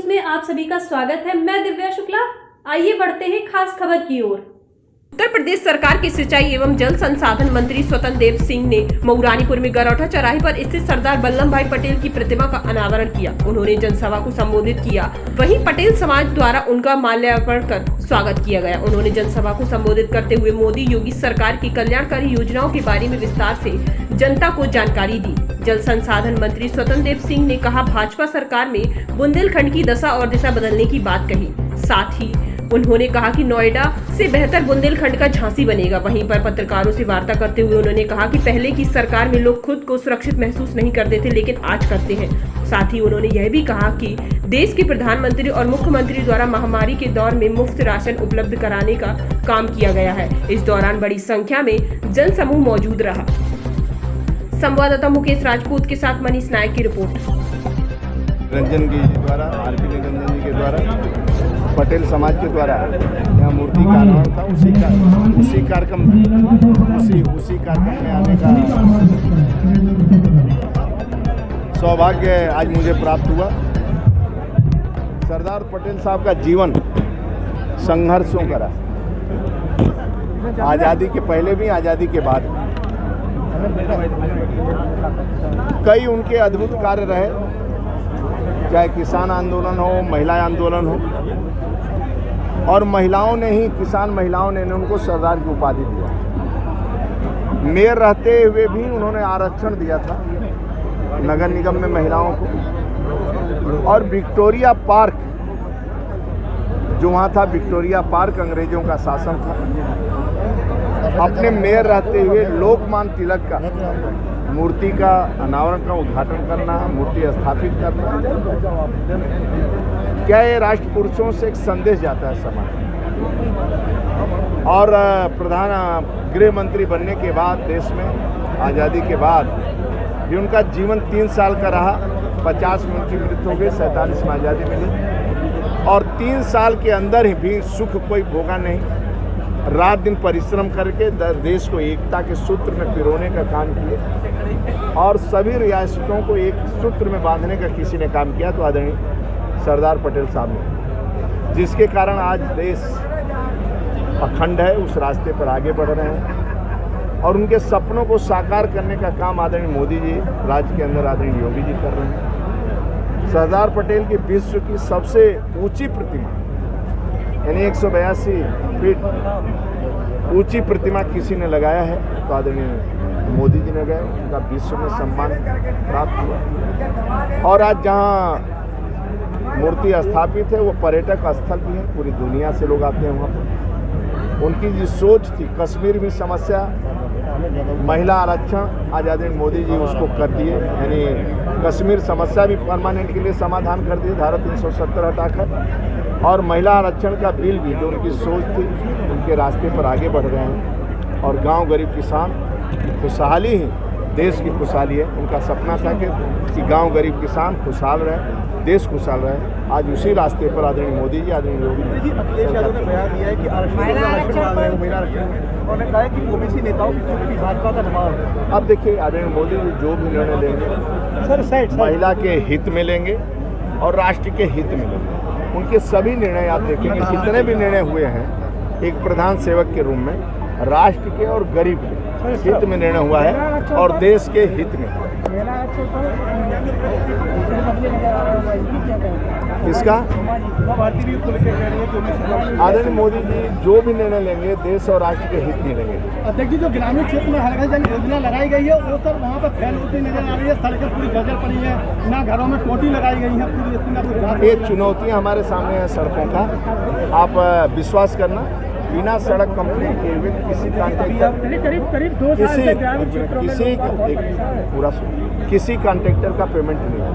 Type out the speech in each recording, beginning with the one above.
News में आप सभी का स्वागत है। मैं दिव्या शुक्ला। आइए बढ़ते हैं खास खबर की ओर। उत्तर प्रदेश सरकार के सिंचाई एवं जल संसाधन मंत्री स्वतंत्र देव सिंह ने मऊरानीपुर में गरौठा चौराहे पर स्थित सरदार वल्लभ भाई पटेल की प्रतिमा का अनावरण किया। उन्होंने जनसभा को संबोधित किया। वहीं पटेल समाज द्वारा उनका माल्यार्पण कर स्वागत किया गया। उन्होंने जनसभा को संबोधित करते हुए मोदी योगी सरकार की कल्याणकारी योजनाओं के बारे में विस्तार से जनता को जानकारी दी। जल संसाधन मंत्री स्वतंत्र देव सिंह ने कहा, भाजपा सरकार में बुंदेलखंड की दशा और दिशा बदलने की बात कही। साथ ही उन्होंने कहा कि नोएडा से बेहतर बुंदेलखंड का झांसी बनेगा। वहीं पर पत्रकारों से वार्ता करते हुए उन्होंने कहा कि पहले की सरकार में लोग खुद को सुरक्षित महसूस नहीं करते थे, लेकिन आज करते हैं। साथ ही उन्होंने यह भी कहा कि देश के प्रधानमंत्री और मुख्यमंत्री द्वारा महामारी के दौर में मुफ्त राशन उपलब्ध कराने का काम किया गया है। इस दौरान बड़ी संख्या में जन समूह मौजूद रहा। संवाददाता मुकेश राजपूत के साथ मनीष नायक की रिपोर्ट। रंजन जी द्वारा, आरपी निरंजन जी के द्वारा, पटेल समाज के द्वारा यहाँ मूर्ति का अनावरण था। उसी कार्यक्रम में आने का सौभाग्य आज मुझे प्राप्त हुआ। सरदार पटेल साहब का जीवन संघर्षों का रहा, आज़ादी के पहले भी, आज़ादी के बाद भी। कई उनके अद्भुत कार्य रहे, चाहे किसान आंदोलन हो, महिला आंदोलन हो, और महिलाओं ने ही, किसान महिलाओं ने उनको सरदार की उपाधि दिया। मेयर रहते हुए भी उन्होंने आरक्षण दिया था नगर निगम में महिलाओं को। और विक्टोरिया पार्क जो वहाँ था, विक्टोरिया पार्क अंग्रेजों का शासन था। अपने मेयर रहते हुए लोकमान्य तिलक का मूर्ति का अनावरण का उद्घाटन करना, मूर्ति स्थापित करना, क्या ये राष्ट्र पुरुषों से एक संदेश जाता है समाज। और प्रधान गृह मंत्री बनने के बाद देश में आज़ादी के बाद भी उनका जीवन 3 साल का रहा। 50 में उनकी मृत्यु हो गई, 47 में आज़ादी मिली। और 3 साल के अंदर ही भी सुख कोई भोगा नहीं। रात दिन परिश्रम करके देश को एकता के सूत्र में पिरोने का काम किया और सभी रियासतों को एक सूत्र में बांधने का किसी ने काम किया तो आदरणीय सरदार पटेल साहब ने, जिसके कारण आज देश अखंड है, उस रास्ते पर आगे बढ़ रहे हैं। और उनके सपनों को साकार करने का काम आदरणीय मोदी जी राज्य के अंदर, आदरणीय योगी जी कर रहे हैं। सरदार पटेल की विश्व की सबसे ऊंची प्रतिमा, यानी 182 फीट ऊंची प्रतिमा किसी ने लगाया है तो आदरणीय मोदी जी ने गए, उनका विश्व में सम्मान प्राप्त हुआ। और आज जहां मूर्ति स्थापित है वो पर्यटक स्थल भी है, पूरी दुनिया से लोग आते हैं वहाँ पर। उनकी जो सोच थी, कश्मीर में समस्या, महिला आरक्षण, आज आदरणीय मोदी जी उसको कर दिए, यानी कश्मीर समस्या भी परमानेंट के लिए समाधान कर दिए, धारा 370 हटाकर। और महिला आरक्षण का बिल भी, जो उनकी सोच थी, उनके रास्ते पर आगे बढ़ रहे हैं। और गांव गरीब किसान की खुशहाली ही देश की खुशहाली है। उनका सपना था कि गांव गरीब किसान खुशहाल रहे, देश खुशहाल रहे। आज उसी रास्ते पर आदरणीय मोदी जी, आदरणीय योगी जी, अखिलेश यादव ने बयान दिया है कि महिला आरक्षण, उन्होंने कहा है कि ओबीसी नेताओं की भाजपा का दबाव है। अब देखिए, आदरणीय मोदी जी जो भी निर्णय लेंगे महिला के हित में लेंगे और राष्ट्र के हित में लेंगे। उनके सभी निर्णय आप देखेंगे, जितने भी निर्णय हुए हैं एक प्रधान सेवक के रूप में, राष्ट्र के और गरीब के हित में निर्णय हुआ है और देश के हित में। इसका आदरणीय मोदी जी जो भी निर्णय लेंगे देश और राष्ट्र के हित में लेंगे। अध्यक्ष जी, जो ग्रामीण क्षेत्र में हर घर जल योजना लगाई गई है वो सर वहाँ पर फैल होती नजर आ रही है, सड़कें पूरी जर्जर पड़ी है, ना घरों में टोटी लगाई गई है पूरी। ये चुनौतियाँ हमारे सामने है सड़कों का। आप विश्वास करना, बिना सड़क कंप्लीट किए हुए किसी कॉन्ट्रैक्टर का पेमेंट नहीं है,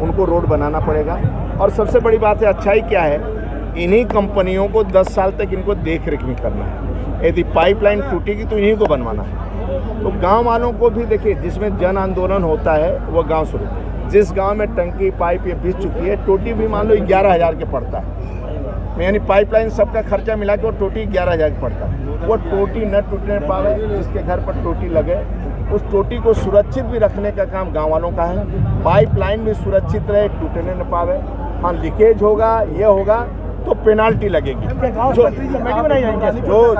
उनको रोड बनाना पड़ेगा। और सबसे बड़ी बात है, अच्छाई क्या है, इन्हीं कंपनियों को 10 साल तक इनको देख रेख नहीं करना है। यदि पाइपलाइन टूटेगी तो इन्हीं को बनवाना है। तो गांव वालों को भी देखिए, जिसमें जन आंदोलन होता है वो गांव शुरू, जिस गांव में टंकी पाइप ये बिछ चुकी है, टोटी भी मान लो 11,000 के पड़ता है, यानी पाइपलाइन सबका खर्चा मिला के वो टोटी 11,000 की पड़ता है। वो टोटी न टूटने पावे, जिसके घर पर टोटी लगे उस टोटी को सुरक्षित भी रखने का काम गांव वालों का है। पाइपलाइन भी सुरक्षित रहे, टूटने न पावे। हाँ लीकेज होगा, ये होगा तो पेनाल्टी लगेगी।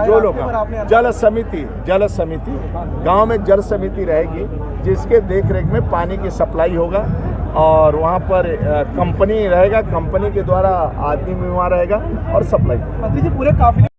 जो लोग जल समिति गांव में जल समिति रहेगी जिसके देख रेख में पानी की सप्लाई होगा और वहाँ पर कंपनी रहेगा, कंपनी के द्वारा आदमी भी वहाँ रहेगा और सप्लाई। मंत्री जी पूरे काफिले